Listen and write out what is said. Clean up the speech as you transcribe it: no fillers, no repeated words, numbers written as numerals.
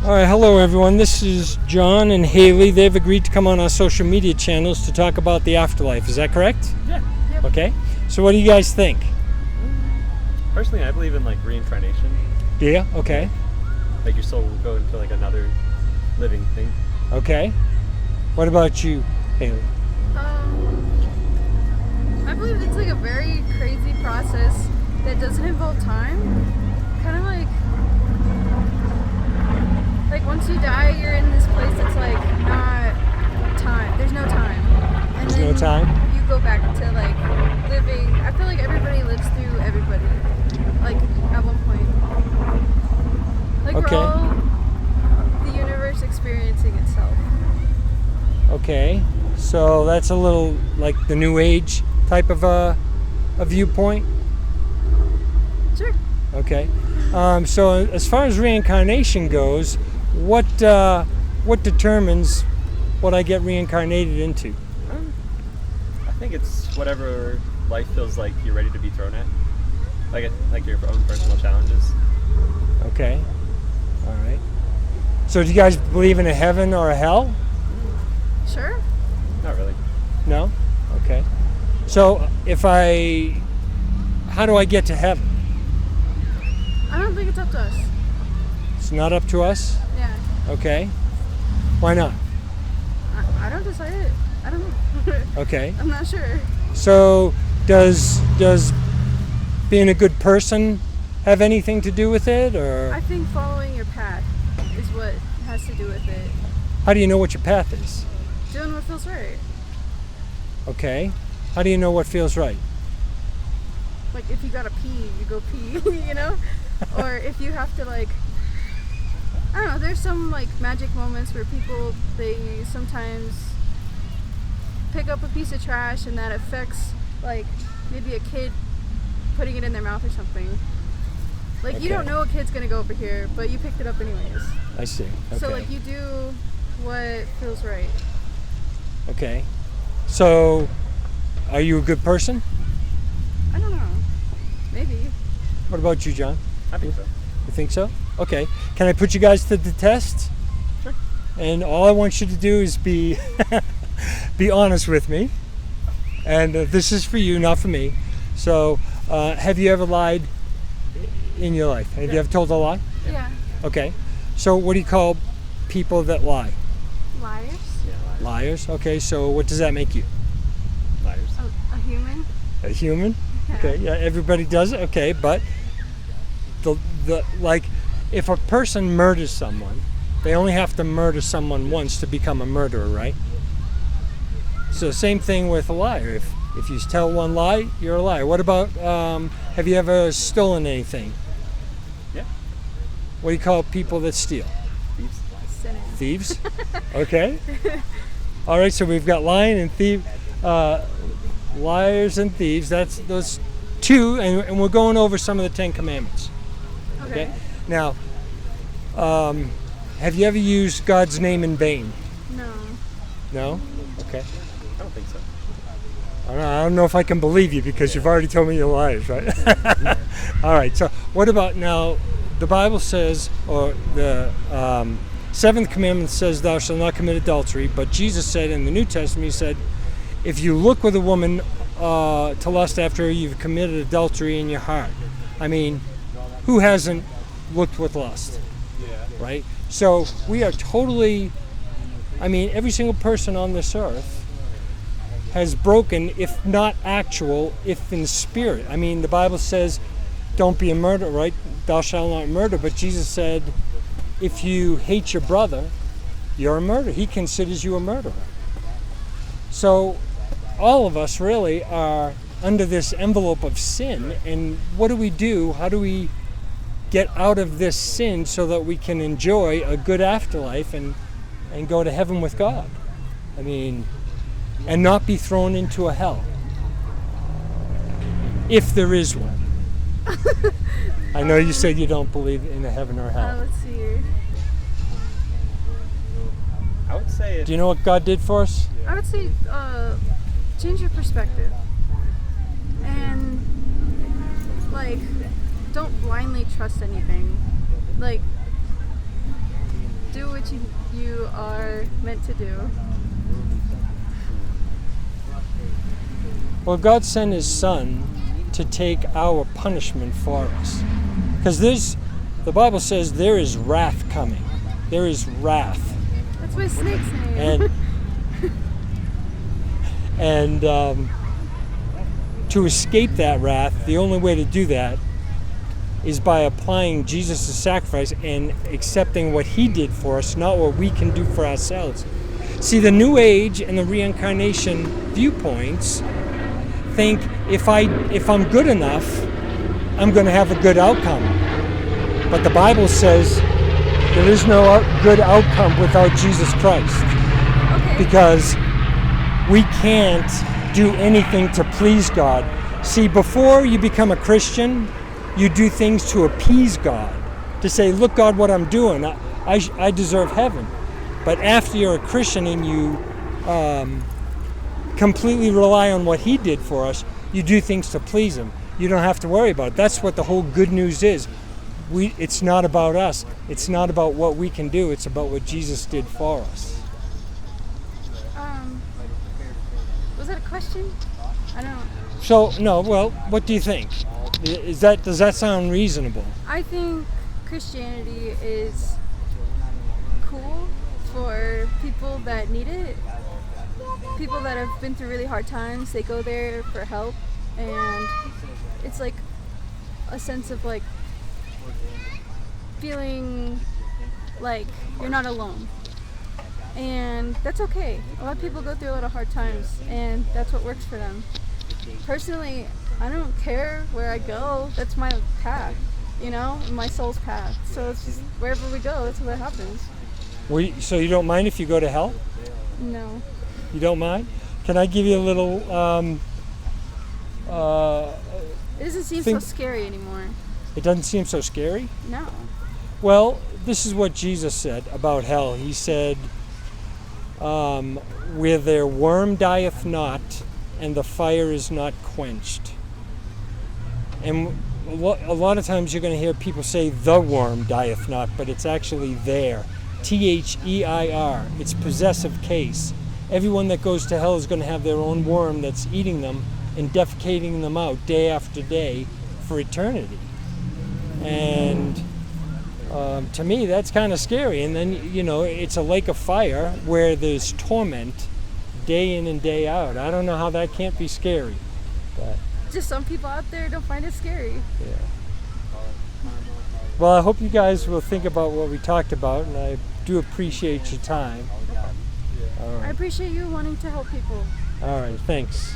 All right, hello everyone. This is John and Haley. They've agreed to come on our social media channels to talk about the afterlife. Is that correct? Yeah. Yep. Okay. So what do you guys think? Personally, I believe in reincarnation. Yeah. Okay. Like your soul will go into another living thing. Okay. What about you, Haley? I believe it's a very crazy process that doesn't involve time. Kind of like once you die, you're in this place that's not time. There's no time. And There's no time? You go back to living. I feel like everybody lives through everybody. At one point. Okay. We're all the universe experiencing itself. Okay. So that's a little like the New Age type of a viewpoint? Sure. Okay. So as far as reincarnation goes, what determines what I get reincarnated into? I think it's whatever life feels like you're ready to be thrown at. Like your own personal challenges. Okay. All right. So do you guys believe in a heaven or a hell? Sure. Not really. No? Okay. So how do I get to heaven? I don't think it's up to us. It's not up to us? Yeah. Okay. Why not? I don't decide it. I don't know. Okay. I'm not sure. So does being a good person have anything to do with it, or I think following your path is what has to do with it. how do you know what your path is? Doing what feels right. Okay. How do you know what feels right? Like if you gotta pee, you go pee, you know? Or if you have to I don't know, there's some magic moments where people, they sometimes pick up a piece of trash and that affects maybe a kid putting it in their mouth or something. You don't know a kid's gonna go over here, but you picked it up anyways. I see. Okay. So you do what feels right. Okay. So are you a good person? I don't know. Maybe. What about you, John? I think so. You think so? Okay. Can I put you guys to the test? Sure. And all I want you to do is be be honest with me. And this is for you, not for me. So, have you ever lied in your life? Have you ever told a lie? Yeah. Okay. So, what do you call people that lie? Liars? Yeah, liars. Liars. Okay. So, what does that make you? Liars. A human? A human? Yeah. Okay. Yeah. Everybody does it. Okay. But if a person murders someone, they only have to murder someone once to become a murderer, right? So same thing with a liar. If you tell one lie, you're a liar. What about, have you ever stolen anything? Yeah. What do you call people that steal? Thieves. Sinners. Thieves? Okay. All right, so we've got lying and liars and thieves. That's those two, and we're going over some of the 10 Commandments. Okay. Now, have you ever used God's name in vain? No. No? Okay. I don't think so. I don't know if I can believe you because you've already told me you're liars, right? All right. So what about now? The Bible says, or the 7th commandment says, "Thou shalt not commit adultery." But Jesus said in the New Testament, He said, "If you look with a woman to lust after her, you've committed adultery in your heart." I mean, who hasn't looked with lust? Right? So we are totally. I mean, every single person on this earth has broken, if not actual, if in spirit. I mean, the Bible says, don't be a murderer, right? Thou shalt not murder. But Jesus said, if you hate your brother, you're a murderer. He considers you a murderer. So all of us really are under this envelope of sin. And what do we do? How do we get out of this sin so that we can enjoy a good afterlife and go to heaven with God? I mean, and not be thrown into a hell, if there is one. I know you said you don't believe in a heaven or hell. Let's see here. I would say. Do you know what God did for us? I would say change your perspective. And don't blindly trust anything. what you are meant to do. Well, God sent His Son to take our punishment for us. Because the Bible says there is wrath coming. There is wrath. That's my snake's name. And to escape that wrath, the only way to do that is by applying Jesus' sacrifice and accepting what He did for us, not what we can do for ourselves. See, the New Age and the reincarnation viewpoints think if I'm good enough, I'm going to have a good outcome. But the Bible says there is no good outcome without Jesus Christ. Okay. Because we can't do anything to please God. See, before you become a Christian, you do things to appease God, to say, look, God, what I'm doing, I deserve heaven. But after you're a Christian and you completely rely on what He did for us, you do things to please Him. You don't have to worry about it. That's what the whole good news is. It's not about us. It's not about what we can do. It's about what Jesus did for us. Was that a question? I don't know. So, no, well, what do you think? Does that sound reasonable? I think Christianity is cool for people that need it. People that have been through really hard times, they go there for help, and it's like a sense of like feeling like you're not alone. And that's okay. A lot of people go through a lot of hard times, and that's what works for them. Personally, I don't care where I go. That's my path, my soul's path. So it's just wherever we go, that's what happens. So you don't mind if you go to hell? No. You don't mind? Can I give you a little... It doesn't seem so scary anymore. It doesn't seem so scary? No. Well, this is what Jesus said about hell. He said, where their worm dieth not, and the fire is not quenched. And a lot of times you're going to hear people say the worm dieth not, but it's actually there. T-H-E-I-R. It's possessive case. Everyone that goes to hell is going to have their own worm that's eating them and defecating them out day after day for eternity. And to me, that's kind of scary. And then, it's a lake of fire where there's torment day in and day out. I don't know how that can't be scary. But just some people out there don't find it scary. Yeah. Well, I hope you guys will think about what we talked about, and I do appreciate your time. All right. I appreciate you wanting to help people. All right, thanks.